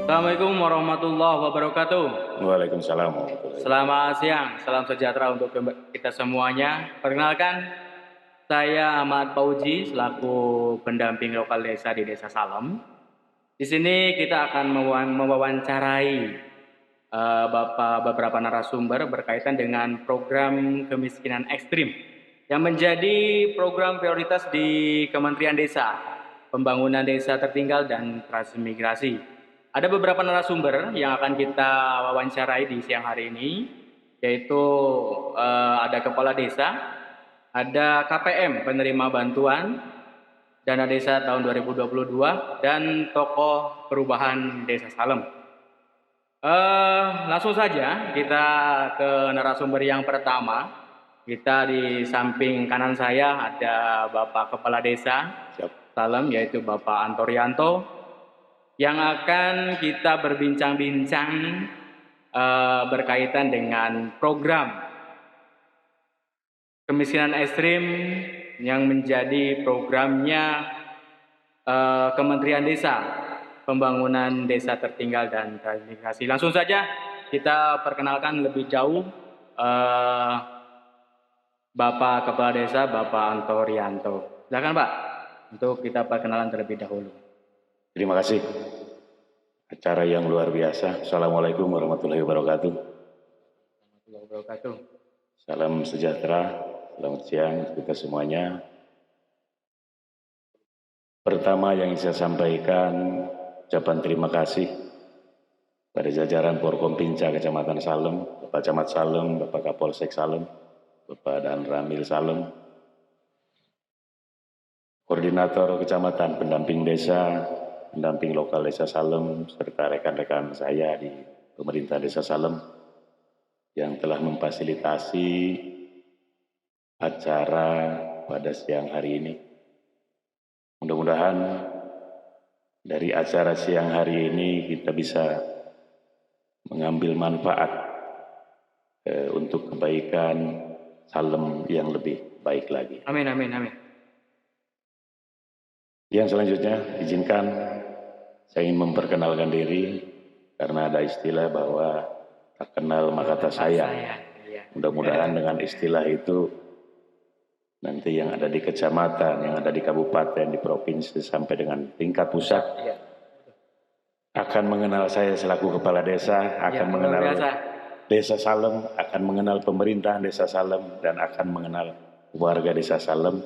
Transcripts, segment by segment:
Assalamualaikum warahmatullahi wabarakatuh. Waalaikumsalam warahmatullahi wabarakatuh. Selamat siang, salam sejahtera untuk kita semuanya. Perkenalkan, saya Ahmad Fauzi selaku pendamping lokal desa di Desa Salem. Di sini kita akan mewawancarai beberapa narasumber berkaitan dengan program kemiskinan ekstrim yang menjadi program prioritas di Kementerian Desa, Pembangunan Desa Tertinggal dan Transmigrasi. Ada beberapa narasumber yang akan kita wawancarai di siang hari ini, yaitu ada Kepala Desa, ada KPM penerima bantuan Dana Desa tahun 2022, dan tokoh perubahan Desa Salem. Langsung saja kita ke narasumber yang pertama. Kita di samping kanan saya ada Bapak Kepala Desa Salem, yaitu Bapak Antorianto, yang akan kita berbincang-bincang berkaitan dengan program kemiskinan ekstrim yang menjadi programnya Kementerian Desa, Pembangunan Desa Tertinggal dan Transmigrasi. Langsung saja kita perkenalkan lebih jauh Bapak Kepala Desa, Bapak Antorianto. Silakan Pak, untuk kita perkenalan terlebih dahulu. Terima kasih. Acara yang luar biasa. Assalamualaikum warahmatullahi wabarakatuh. Warahmatullahi wabarakatuh. Salam sejahtera, selamat siang kita semuanya. Pertama yang saya sampaikan, ucapan terima kasih pada jajaran Forkompinca Kecamatan Salem, Bapak Camat Salem, Bapak Kapolsek Salem, Bapak Dan Ramil Salem, Koordinator Kecamatan, Pendamping Desa, Pendamping Lokal Desa Salem, serta rekan-rekan saya di Pemerintah Desa Salem yang telah memfasilitasi acara pada siang hari ini. Mudah-mudahan dari acara siang hari ini kita bisa mengambil manfaat untuk kebaikan Salem yang lebih baik lagi. Amin, amin, amin. Yang selanjutnya, izinkan saya ingin memperkenalkan diri karena ada istilah bahwa tak kenal maka tak sayang. Mudah-mudahan dengan istilah itu nanti yang ada di kecamatan, yang ada di kabupaten, di provinsi sampai dengan tingkat pusat akan mengenal saya selaku kepala desa, akan mengenal Desa Salem, akan mengenal pemerintahan Desa Salem, dan akan mengenal warga Desa Salem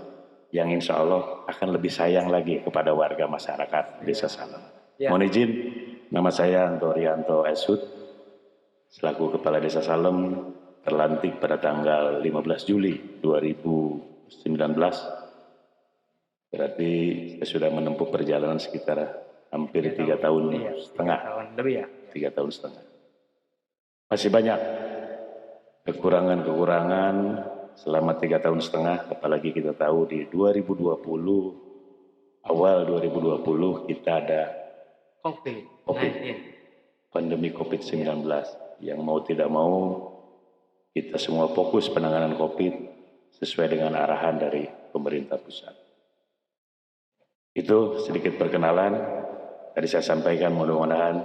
yang insya Allah akan lebih sayang lagi kepada warga masyarakat Desa Salem. Mohon izin, nama saya Antorianto Esud, selaku Kepala Desa Salem, terlantik pada tanggal 15 Juli 2019. Berarti saya sudah menempuh perjalanan sekitar hampir 3 tahun setengah. 3 tahun setengah. Masih banyak kekurangan-kekurangan selama 3 tahun setengah, apalagi kita tahu di 2020, awal 2020 kita ada COVID, pandemi COVID-19, yang mau tidak mau kita semua fokus penanganan COVID sesuai dengan arahan dari pemerintah pusat. Itu sedikit perkenalan, tadi saya sampaikan mudah-mudahan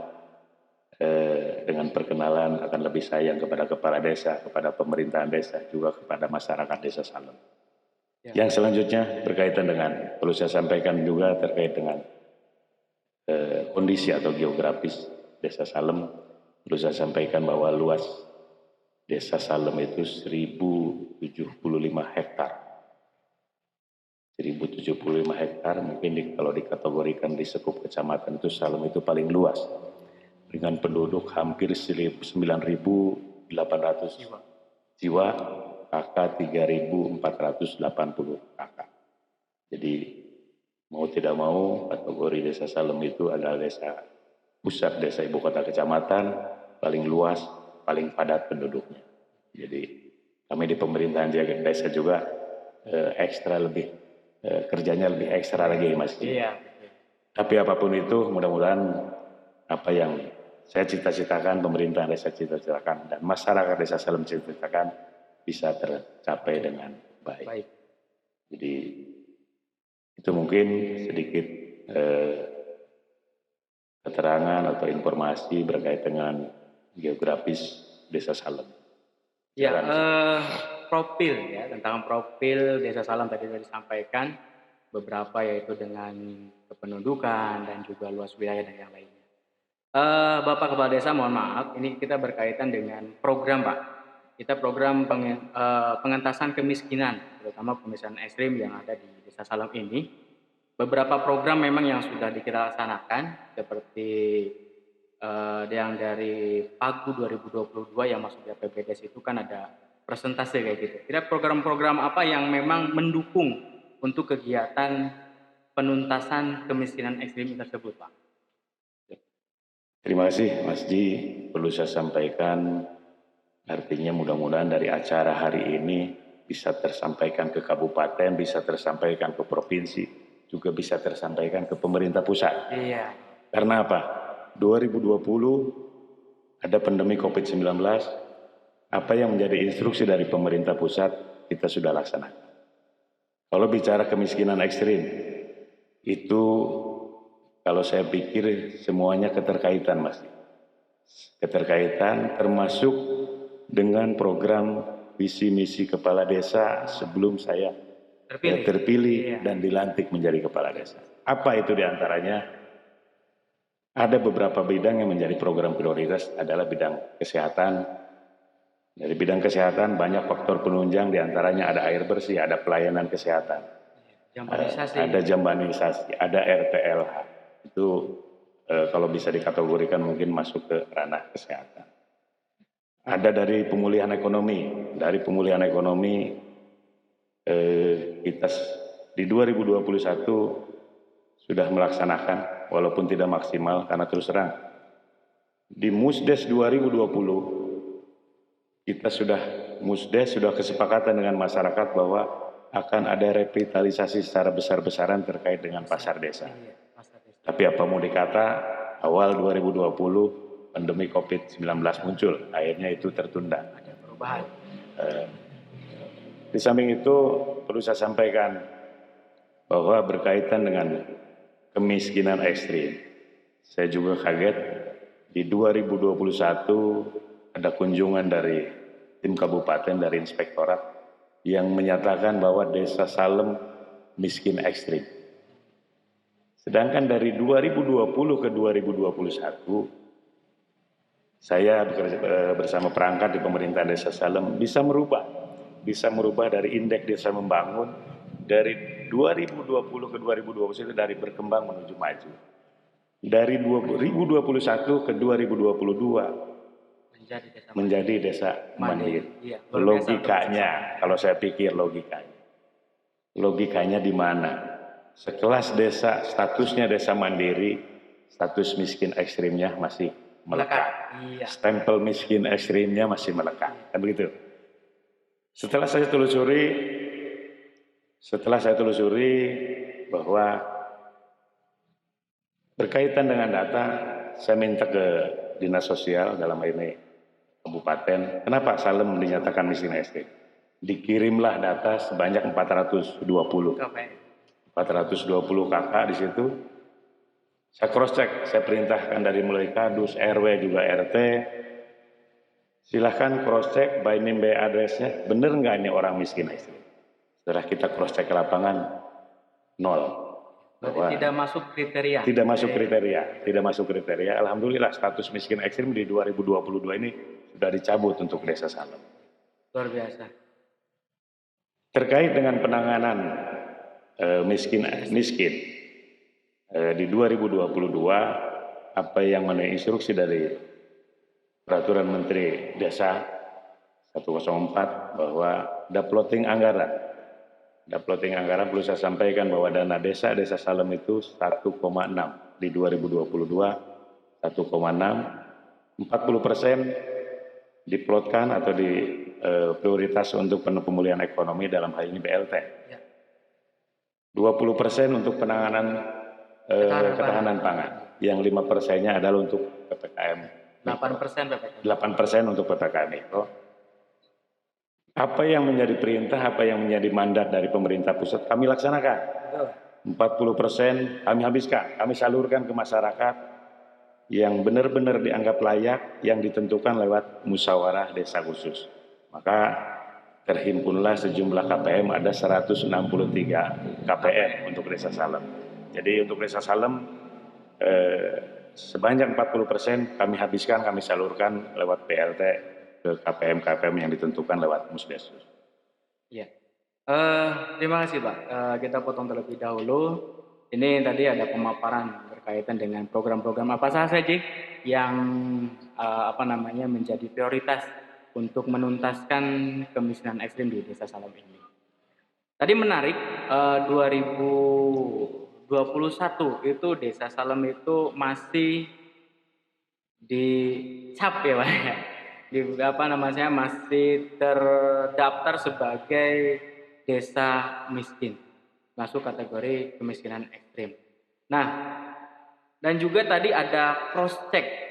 dengan perkenalan akan lebih sayang kepada kepala desa, kepada pemerintahan desa, juga kepada masyarakat Desa Salem. Yang selanjutnya berkaitan dengan, perlu saya sampaikan juga terkait dengan kondisi atau geografis Desa Salem. Perlu saya sampaikan bahwa luas Desa Salem itu 1075 hektar. 1075 hektar, mungkin kalau dikategorikan di sekup kecamatan itu Salem itu paling luas. Dengan penduduk hampir 9.800 jiwa, KK 3.480 KK. Jadi mau tidak mau kategori Desa Salem itu adalah desa pusat, desa ibu kota kecamatan, paling luas, paling padat penduduknya. Jadi kami di pemerintahan desa juga ekstra lebih, kerjanya lebih ekstra lagi Mas. Tapi apapun itu mudah-mudahan apa yang saya cita-citakan, pemerintahan desa cita-citakan, dan masyarakat Desa Salem cita-citakan bisa tercapai dengan baik. Jadi itu mungkin sedikit keterangan atau informasi berkait dengan geografis Desa Salem. Ya, profil ya, tentang profil Desa Salem tadi sudah disampaikan beberapa, yaitu dengan kependudukan dan juga luas wilayah dan yang lainnya. Bapak Kepala Desa, mohon maaf, ini kita berkaitan dengan program, Pak. Kita program pengentasan kemiskinan, terutama kemiskinan ekstrim yang ada di Desa Salem ini. Beberapa program memang yang sudah kita laksanakan, seperti yang dari Pagu 2022 yang masuk di APBDes itu kan ada persentase kayak gitu. Kira program-program apa yang memang mendukung untuk kegiatan penuntasan kemiskinan ekstrim tersebut, Pak? Terima kasih Mas Ji. Perlu saya sampaikan, artinya mudah-mudahan dari acara hari ini bisa tersampaikan ke kabupaten, bisa tersampaikan ke provinsi, juga bisa tersampaikan ke pemerintah pusat. Iya. Karena apa? 2020 ada pandemi COVID-19, apa yang menjadi instruksi dari pemerintah pusat kita sudah laksanakan. Kalau bicara kemiskinan ekstrim, itu kalau saya pikir semuanya keterkaitan, Mas. Keterkaitan termasuk dengan program visi misi kepala desa sebelum saya terpilih dan dilantik menjadi kepala desa. Apa itu diantaranya? Ada beberapa bidang yang menjadi program prioritas adalah bidang kesehatan. Dari bidang kesehatan banyak faktor penunjang, diantaranya ada air bersih, ada pelayanan kesehatan, ada jambanisasi, ada RTLH. Itu kalau bisa dikategorikan mungkin masuk ke ranah kesehatan. Ada dari pemulihan ekonomi. Dari pemulihan ekonomi kita di 2021 sudah melaksanakan, walaupun tidak maksimal karena terus terang. Di Musdes 2020, kita sudah kesepakatan dengan masyarakat bahwa akan ada revitalisasi secara besar-besaran terkait dengan pasar desa. Tapi apa mau dikata, awal 2020 pandemi COVID-19 muncul, akhirnya itu tertunda. Ada perubahan. Di samping itu perlu saya sampaikan bahwa berkaitan dengan kemiskinan ekstrim, saya juga kaget di 2021 ada kunjungan dari tim kabupaten dari inspektorat yang menyatakan bahwa Desa Salem miskin ekstrim. Sedangkan dari 2020 ke 2021 saya bekerja bersama perangkat di pemerintahan Desa Salem bisa merubah dari indeks desa membangun dari 2020 ke 2021 dari berkembang menuju maju. Dari 2021 ke 2022 menjadi desa mandiri. Iya, logikanya, kalau saya pikir logikanya di mana? Sekelas desa, statusnya desa mandiri, status miskin ekstrimnya masih melekat. Iya. Stempel miskin ekstrimnya masih melekat. Kan begitu? Setelah saya telusuri bahwa berkaitan dengan data, saya minta ke Dinas Sosial dalam hal ini kabupaten, kenapa Salem dinyatakan miskin ekstrim? Dikirimlah data sebanyak 420 kakak di situ. Saya cross check, saya perintahkan dari mulai kadus, RW juga RT. Silahkan cross check by name by addressnya, benar nggak ini orang miskin ekstrim? Setelah kita cross check ke lapangan, 0. Bahwa tidak masuk kriteria. Tidak masuk kriteria. Alhamdulillah status miskin ekstrim di 2022 ini sudah dicabut untuk Desa Salem. Luar biasa. Terkait dengan penanganan miskin di 2022, apa yang menjadi instruksi dari Peraturan Menteri Desa 104 bahwa daploting anggaran perlu saya sampaikan bahwa dana desa Salem itu 1,6 di 2022, 1,6, 40% diplotkan atau di prioritas untuk pemulihan ekonomi dalam hal ini BLT. 20% untuk penanganan ketahanan pangan, yang 5%-nya adalah untuk PPKM. 8% untuk PPKM Mikro. Apa yang menjadi perintah, apa yang menjadi mandat dari pemerintah pusat kami laksanakan. 40% kami habiskan, kami salurkan ke masyarakat yang benar-benar dianggap layak yang ditentukan lewat musyawarah desa khusus. Maka terhimpunlah sejumlah KPM, ada 163 KPM untuk Desa Salem. Jadi untuk Desa Salem sebanyak 40% kami habiskan, kami salurkan lewat PLT ke KPM-KPM yang ditentukan lewat Musdesus. Iya. Terima kasih Pak. Kita potong terlebih dahulu. Ini tadi ada pemaparan berkaitan dengan program-program apa saja yang menjadi prioritas untuk menuntaskan kemiskinan ekstrim di Desa Salem ini. Tadi menarik, 2021 itu Desa Salem itu masih dicap ya Pak ya, masih terdaftar sebagai desa miskin, masuk kategori kemiskinan ekstrim. Nah, dan juga tadi ada cross check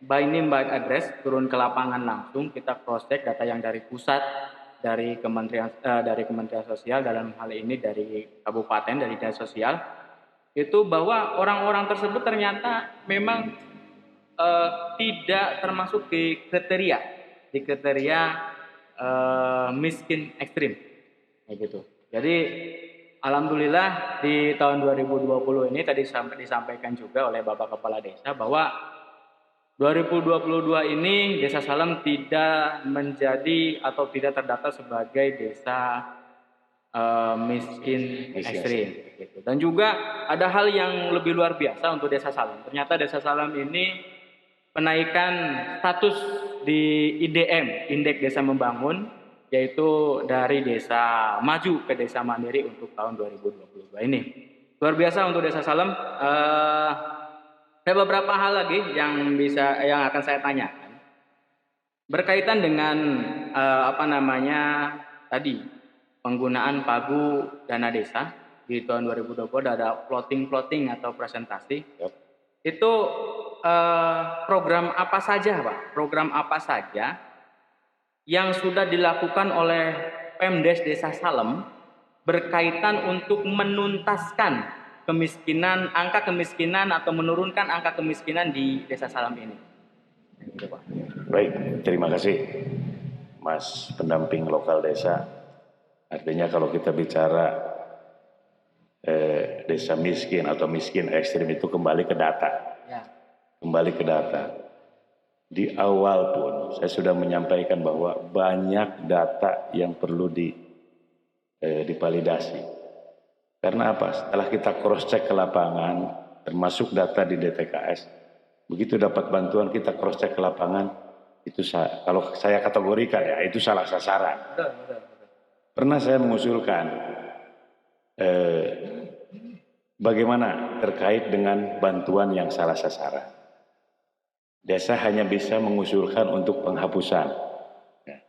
by name by address, turun ke lapangan langsung, kita cross check data yang dari pusat, dari Kementerian Sosial, dalam hal ini dari kabupaten, dari dinas sosial, itu bahwa orang-orang tersebut ternyata memang tidak termasuk di kriteria miskin ekstrim, kayak gitu. Jadi alhamdulillah di tahun 2020 ini tadi disampaikan juga oleh Bapak Kepala Desa bahwa 2022 ini Desa Salem tidak menjadi atau tidak terdaftar sebagai desa miskin ekstrim gitu. Dan juga ada hal yang lebih luar biasa untuk Desa Salem. Ternyata Desa Salem ini penaikan status di IDM, Indeks Desa Membangun, yaitu dari desa maju ke desa mandiri untuk tahun 2022 ini. Luar biasa untuk Desa Salem. Ada beberapa hal lagi yang akan saya tanyakan berkaitan dengan tadi penggunaan pagu dana desa di tahun 2020. Ada plotting atau presentasi. Itu program apa saja Pak? Program apa saja yang sudah dilakukan oleh Pemdes Desa Salem berkaitan untuk menuntaskan angka kemiskinan atau menurunkan angka kemiskinan di Desa Salem ini? Gitu, Pak. Baik, terima kasih Mas pendamping lokal desa. Artinya kalau kita bicara desa miskin atau miskin ekstrim itu kembali ke data. Ya. Kembali ke data. Di awal pun saya sudah menyampaikan bahwa banyak data yang perlu divalidasi. Karena apa? Setelah kita cross check ke lapangan, termasuk data di DTKS, begitu dapat bantuan kita cross check ke lapangan, itu kalau saya kategorikan ya itu salah sasaran. Betul. Pernah saya mengusulkan bagaimana terkait dengan bantuan yang salah sasaran. Desa hanya bisa mengusulkan untuk penghapusan, ya,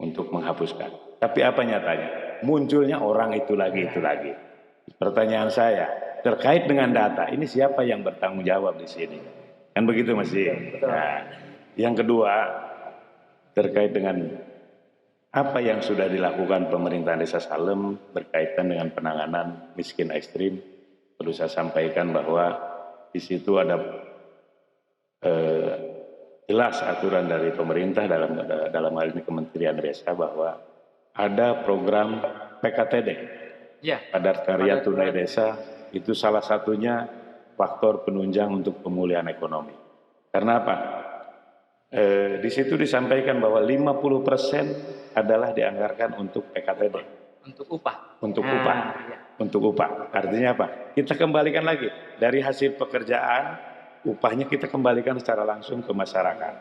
untuk menghapuskan. Tapi apa nyatanya? Munculnya orang itu lagi. Pertanyaan saya terkait dengan data ini siapa yang bertanggung jawab di sini? Kan begitu Mas Ji. Nah, yang kedua terkait dengan apa yang sudah dilakukan pemerintah Desa Salem berkaitan dengan penanganan miskin ekstrim, perlu saya sampaikan bahwa di situ ada jelas aturan dari pemerintah dalam hal ini Kementerian Desa bahwa ada program PKTD, padat karya tunai desa, itu salah satunya faktor penunjang untuk pemulihan ekonomi. Karena apa? Di situ disampaikan bahwa 50% adalah dianggarkan untuk PKTD. Untuk upah. Untuk upah. Artinya apa? Kita kembalikan lagi dari hasil pekerjaan, upahnya kita kembalikan secara langsung ke masyarakat.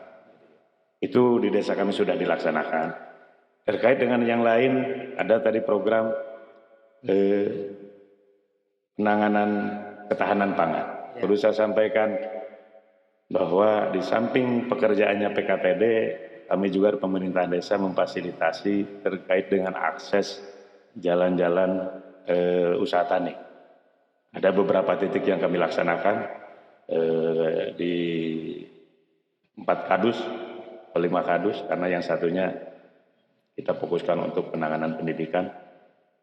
Itu di desa kami sudah dilaksanakan. Terkait dengan yang lain, ada tadi program penanganan ketahanan pangan. Perlu saya sampaikan bahwa di samping pekerjaannya PKTD, kami juga pemerintah desa memfasilitasi terkait dengan akses jalan-jalan usaha tani. Ada beberapa titik yang kami laksanakan di 4 kadus, 5 kadus, karena yang satunya kita fokuskan untuk penanganan pendidikan.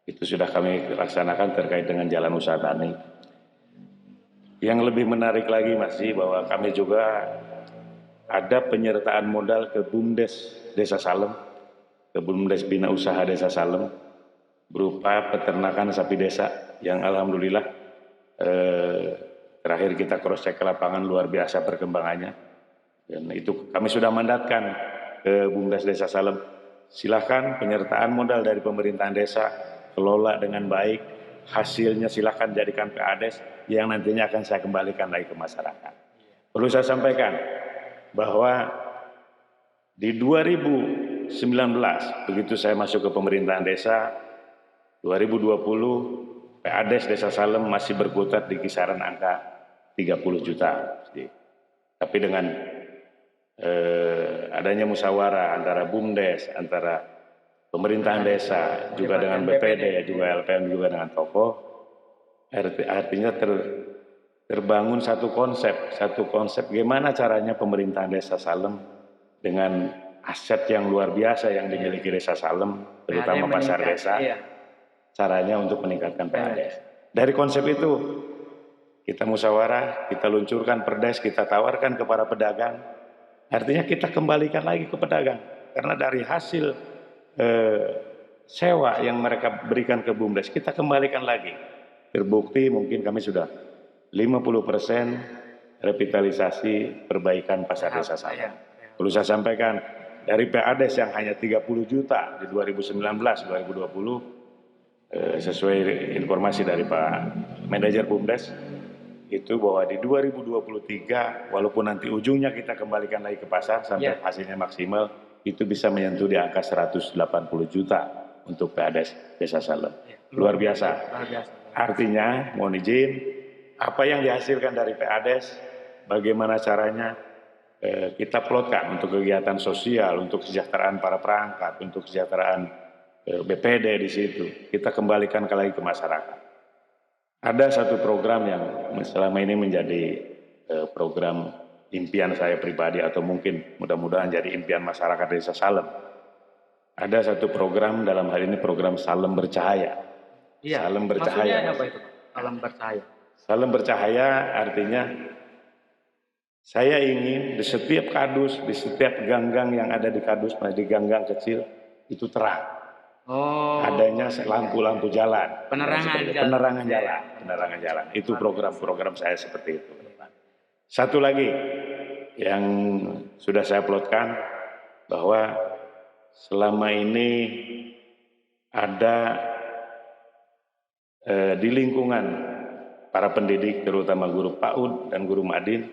Itu sudah kami laksanakan terkait dengan jalan usaha tani. Yang lebih menarik lagi masih bahwa kami juga ada penyertaan modal ke BUMDes Desa Salem, ke BUMDes Bina Usaha Desa Salem, berupa peternakan sapi desa yang alhamdulillah terakhir kita cross check ke lapangan luar biasa perkembangannya. Dan itu kami sudah mandatkan ke BUMDes Desa Salem. Silakan penyertaan modal dari pemerintahan desa, kelola dengan baik, hasilnya silakan jadikan PADES yang nantinya akan saya kembalikan lagi ke masyarakat. Perlu saya sampaikan bahwa di 2019 begitu saya masuk ke pemerintahan desa, 2020 PADES Desa Salem masih berkutat di kisaran angka 30 juta. Tapi dengan adanya musyawarah antara BUMDes, antara pemerintahan desa, juga dengan BPD, juga LPM, juga dengan tokoh, artinya terbangun satu konsep gimana caranya pemerintahan Desa Salem dengan aset yang luar biasa yang dimiliki Desa Salem, terutama pasar desa, caranya untuk meningkatkan PADES. Dari konsep itu kita musyawarah, kita luncurkan perdes, kita tawarkan kepada pedagang. Artinya kita kembalikan lagi ke pedagang, karena dari hasil sewa yang mereka berikan ke BUMDes, kita kembalikan lagi. Terbukti mungkin kami sudah 50% revitalisasi perbaikan pasar desa Salem. Perlu saya sampaikan, dari PADES yang hanya 30 juta di 2019-2020, sesuai informasi dari Pak Manajer BUMDes, itu bahwa di 2023 walaupun nanti ujungnya kita kembalikan lagi ke pasar sampai hasilnya maksimal, itu bisa menyentuh di angka 180 juta untuk PADES Desa Salem. Luar biasa. Artinya, mohon izin, apa yang dihasilkan dari PADES, bagaimana caranya kita plotkan untuk kegiatan sosial, untuk kesejahteraan para perangkat, untuk kesejahteraan BPD di situ, kita kembalikan lagi ke masyarakat. Ada satu program yang selama ini menjadi program impian saya pribadi, atau mungkin mudah-mudahan jadi impian masyarakat Desa Salem. Ada satu program, dalam hal ini program Salem Bercahaya. Salem Bercahaya. Maksudnya apa itu? Salem Bercahaya. Salem Bercahaya artinya saya ingin di setiap kadus, di setiap ganggang yang ada di kadus, di ganggang kecil itu terang. Adanya lampu-lampu jalan, penerangan jalan. Itu program-program saya seperti itu. Satu lagi yang sudah saya plotkan, bahwa selama ini ada di lingkungan para pendidik, terutama guru PAUD dan guru Madin,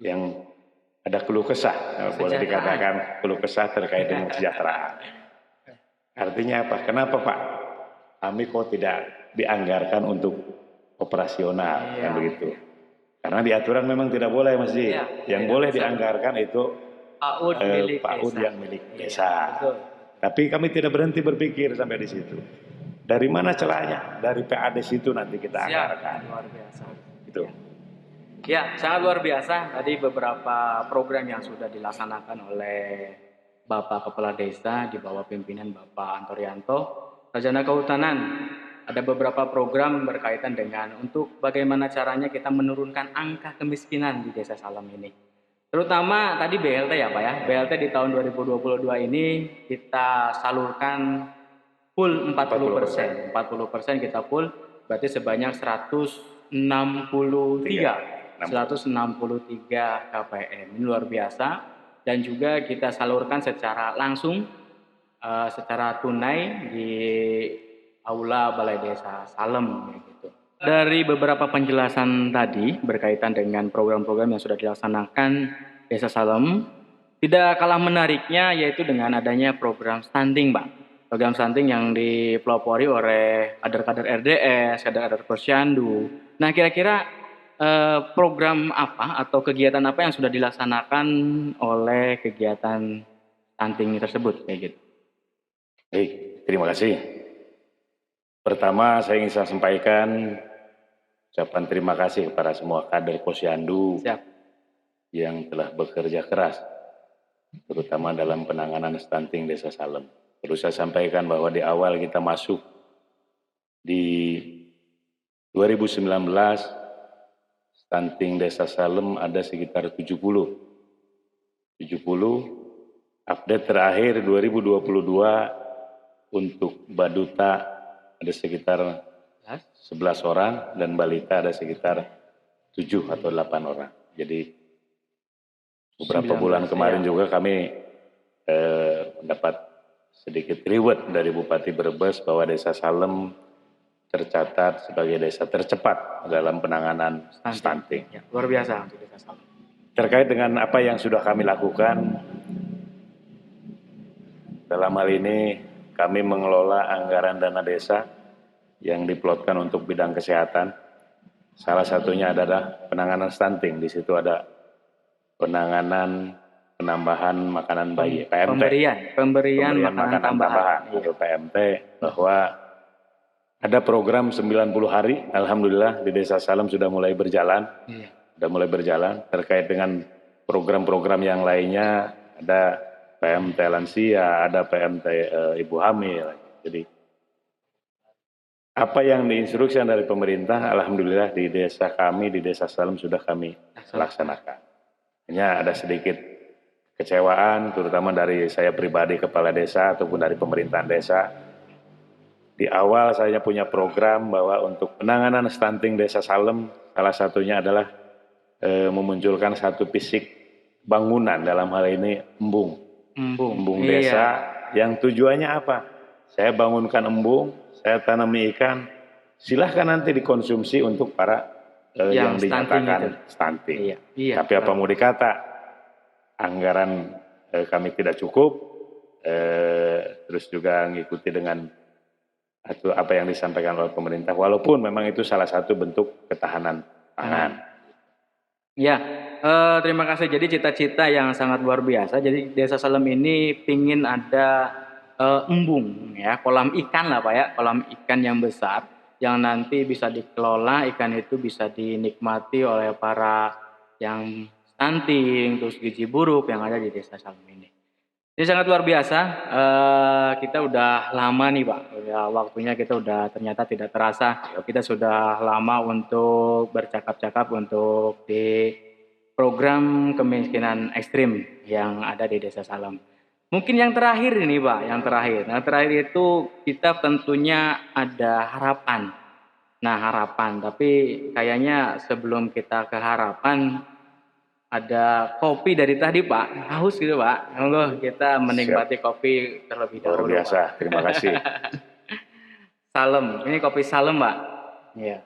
yang ada keluh kesah, boleh dikatakan keluh kesah terkait dengan kesejahteraan. Artinya apa? Kenapa Pak? Kami kok tidak dianggarkan untuk operasional, kan begitu? Karena di aturan memang tidak boleh, Masjid. Yang boleh dianggarkan itu PAUD yang milik desa. Tapi kami tidak berhenti berpikir sampai di situ. Dari mana celahnya? Dari PADES itu nanti kita anggarkan. Luar biasa. Itu. Ya, sangat luar biasa. Tadi beberapa program yang sudah dilaksanakan oleh Bapak Kepala Desa di bawah pimpinan Bapak Antorianto, Sarjana Kehutanan. Ada beberapa program berkaitan dengan untuk bagaimana caranya kita menurunkan angka kemiskinan di Desa Salem ini. Terutama tadi BLT ya Pak ya. BLT di tahun 2022 ini kita salurkan full 40%. 40% kita full, berarti sebanyak 163 KPM. Ini luar biasa. Dan juga kita salurkan secara langsung, secara tunai di Aula Balai Desa Salem. Gitu. Dari beberapa penjelasan tadi berkaitan dengan program-program yang sudah dilaksanakan Desa Salem, tidak kalah menariknya yaitu dengan adanya program stunting, Pak. Program stunting yang dipelopori oleh kader-kader RDS, kader-kader Posyandu. Nah, kira-kira program apa atau kegiatan apa yang sudah dilaksanakan oleh kegiatan stunting tersebut kayak gitu? Baik, terima kasih. Pertama saya ingin sampaikan ucapan terima kasih kepada semua kader Posyandu yang telah bekerja keras, terutama dalam penanganan stunting Desa Salem. Perlu saya sampaikan bahwa di awal kita masuk di 2019 stunting Desa Salem ada sekitar 70. Update terakhir 2022 untuk Baduta ada sekitar 11 orang dan balita ada sekitar 7 atau 8 orang. Jadi beberapa bulan kemarin juga kami mendapat sedikit reward dari Bupati Brebes bahwa Desa Salem tercatat sebagai desa tercepat dalam penanganan stunting. Ya, luar biasa untuk Desa Salem. Terkait dengan apa yang sudah kami lakukan, dalam hal ini kami mengelola anggaran dana desa yang diplotkan untuk bidang kesehatan. Salah satunya adalah penanganan stunting. Di situ ada penanganan penambahan makanan bayi, PMT. Pemberian makanan tambahan atau PMT, bahwa ada program 90 hari, alhamdulillah di Desa Salem sudah mulai berjalan. Terkait dengan program-program yang lainnya, ada PMT lansia, ada PMT ibu hamil. Jadi apa yang diinstruksikan dari pemerintah, alhamdulillah di desa kami, di Desa Salem sudah kami laksanakan. Hanya ada sedikit kecewaan, terutama dari saya pribadi kepala desa ataupun dari pemerintahan desa. Di awal saya punya program bahwa untuk penanganan stunting Desa Salem, salah satunya adalah memunculkan satu fisik bangunan, dalam hal ini embung desa, yang tujuannya apa? Saya bangunkan embung, saya tanami ikan, silahkan nanti dikonsumsi untuk para yang dinyatakan stunting. Tapi apa mau dikata, anggaran kami tidak cukup, terus juga mengikuti dengan apa yang disampaikan oleh pemerintah, walaupun memang itu salah satu bentuk ketahanan pangan. Ya, terima kasih. Jadi cita-cita yang sangat luar biasa. Jadi Desa Salem ini pingin ada embung, ya, kolam ikan lah Pak ya, kolam ikan yang besar, yang nanti bisa dikelola, ikan itu bisa dinikmati oleh para yang stunting, terus gizi buruk yang ada di Desa Salem ini. Ini sangat luar biasa. Kita udah lama nih Pak, ya, waktunya kita udah ternyata tidak terasa. Kita sudah lama untuk bercakap-cakap untuk di program kemiskinan ekstrim yang ada di Desa Salem. Mungkin yang terakhir ini Pak, yang terakhir itu kita tentunya ada harapan. Nah harapan, tapi kayaknya sebelum kita ke harapan, ada kopi dari tadi Pak, haus gitu Pak. Monggo kita menikmati kopi terlebih dahulu. Luar biasa, Pak. terima kasih. Salem, ini kopi Salem Pak. Iya.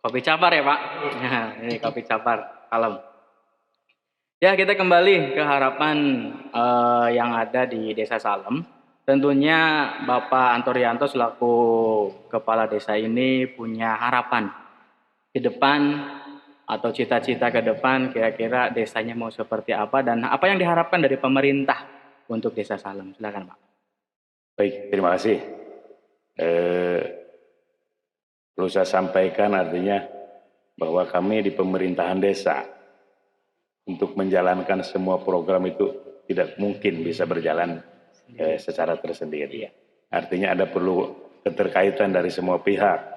Kopi Capar ya Pak. Nah, ini kopi Capar Salem. Ya kita kembali ke harapan yang ada di Desa Salem. Tentunya Bapak Antorianto selaku kepala desa ini punya harapan ke depan atau cita-cita ke depan, kira-kira desanya mau seperti apa dan apa yang diharapkan dari pemerintah untuk Desa Salem. Silakan Pak. Baik, terima kasih. Perlu saya sampaikan artinya bahwa kami di pemerintahan desa untuk menjalankan semua program itu tidak mungkin bisa berjalan secara tersendiri. Artinya ada perlu keterkaitan dari semua pihak,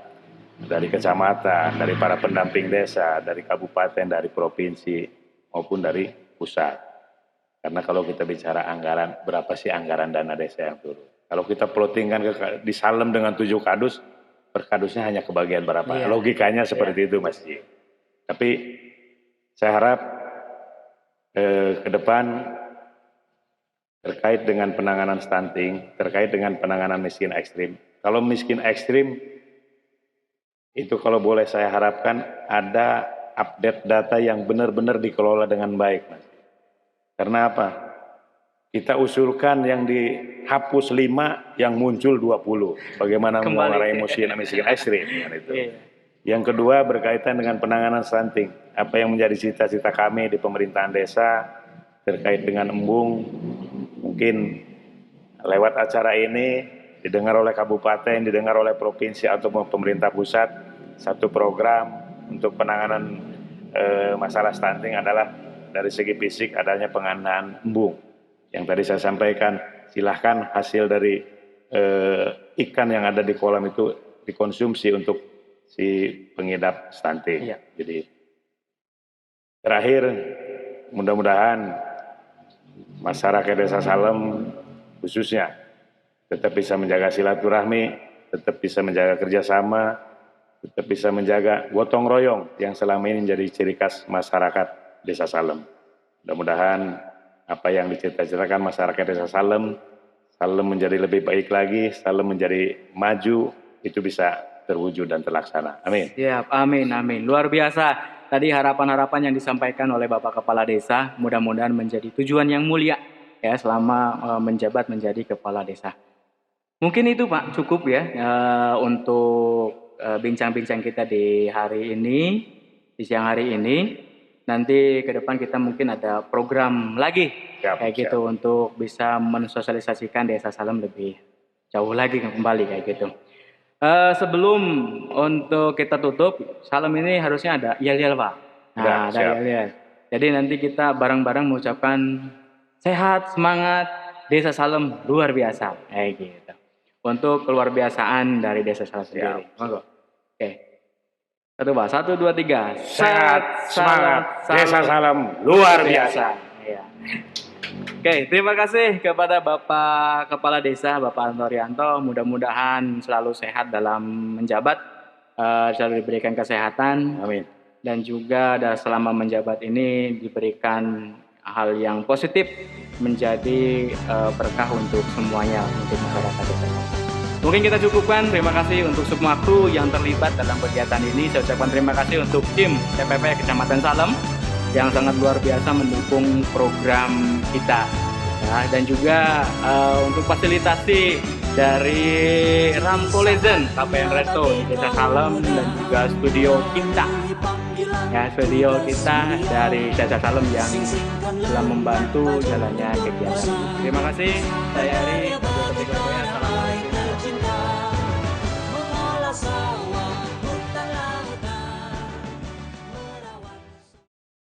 dari kecamatan, dari para pendamping desa, dari kabupaten, dari provinsi, maupun dari pusat. Karena kalau kita bicara anggaran, berapa sih anggaran dana desa yang turun? Kalau kita plottingkan di Salem dengan 7 kadus, per kadusnya hanya kebagian berapa? Logikanya seperti itu Mas Ji. Tapi saya harap ke depan terkait dengan penanganan stunting, terkait dengan penanganan miskin ekstrim. Kalau miskin ekstrim, itu kalau boleh saya harapkan ada update data yang benar-benar dikelola dengan baik, Mas. Karena apa? Kita usulkan yang dihapus 5, yang muncul 20. Bagaimana mengurangi miskin ekstrim. Itu. Yang kedua berkaitan dengan penanganan stunting. Apa yang menjadi cita-cita kami di pemerintahan desa terkait dengan embung, mungkin lewat acara ini didengar oleh kabupaten, didengar oleh provinsi atau pemerintah pusat, satu program untuk penanganan masalah stunting adalah dari segi fisik adanya pengadaan embung. Yang tadi saya sampaikan, silahkan hasil dari ikan yang ada di kolam itu dikonsumsi untuk si pengidap stunting. Iya. Jadi terakhir, mudah-mudahan masyarakat Desa Salem khususnya tetap bisa menjaga silaturahmi, tetap bisa menjaga kerjasama, tetap bisa menjaga gotong royong yang selama ini menjadi ciri khas masyarakat Desa Salem. Mudah-mudahan apa yang dicita-citakan masyarakat Desa Salem menjadi lebih baik lagi, Salem menjadi maju, itu bisa terwujud dan terlaksana. Amin. Siap, amin, amin. Luar biasa. Tadi harapan-harapan yang disampaikan oleh Bapak Kepala Desa, mudah-mudahan menjadi tujuan yang mulia ya selama menjabat menjadi Kepala Desa. Mungkin itu Pak, cukup ya untuk bincang-bincang kita di hari ini, di siang hari ini. Nanti ke depan kita mungkin ada program lagi kayak gitu untuk bisa mensosialisasikan Desa Salem lebih jauh lagi kembali kayak gitu. Sebelum untuk kita tutup, Salem ini harusnya ada yel-yel Pak. Nah, ada yel-yel. Jadi nanti kita bareng-bareng mengucapkan sehat, semangat, Desa Salem luar biasa kayak gitu. Untuk keluar biasaan dari Desa Salem sendiri. Monggo. Oke. Satu Pak, 1, 2, 3. Sehat, semangat, Desa Salem luar biasa. Ya. Oke, terima kasih kepada Bapak Kepala Desa, Bapak Antorianto. Mudah-mudahan selalu sehat dalam menjabat, selalu diberikan kesehatan. Amin. Dan juga selama menjabat ini diberikan hal yang positif, menjadi berkah untuk semuanya, untuk masyarakat desa. Mungkin kita cukupkan. Terima kasih untuk semua kru yang terlibat dalam kegiatan ini. Saya ucapkan terima kasih untuk tim TPP Kecamatan Salem yang sangat luar biasa mendukung program kita. Ya, dan juga untuk fasilitasi dari Rampo Legend, KPN Resto di Desa Salem, dan juga studio kita. Ya, studio kita dari Desa Salem yang telah membantu jalannya kegiatan. Terima kasih, saya Ari.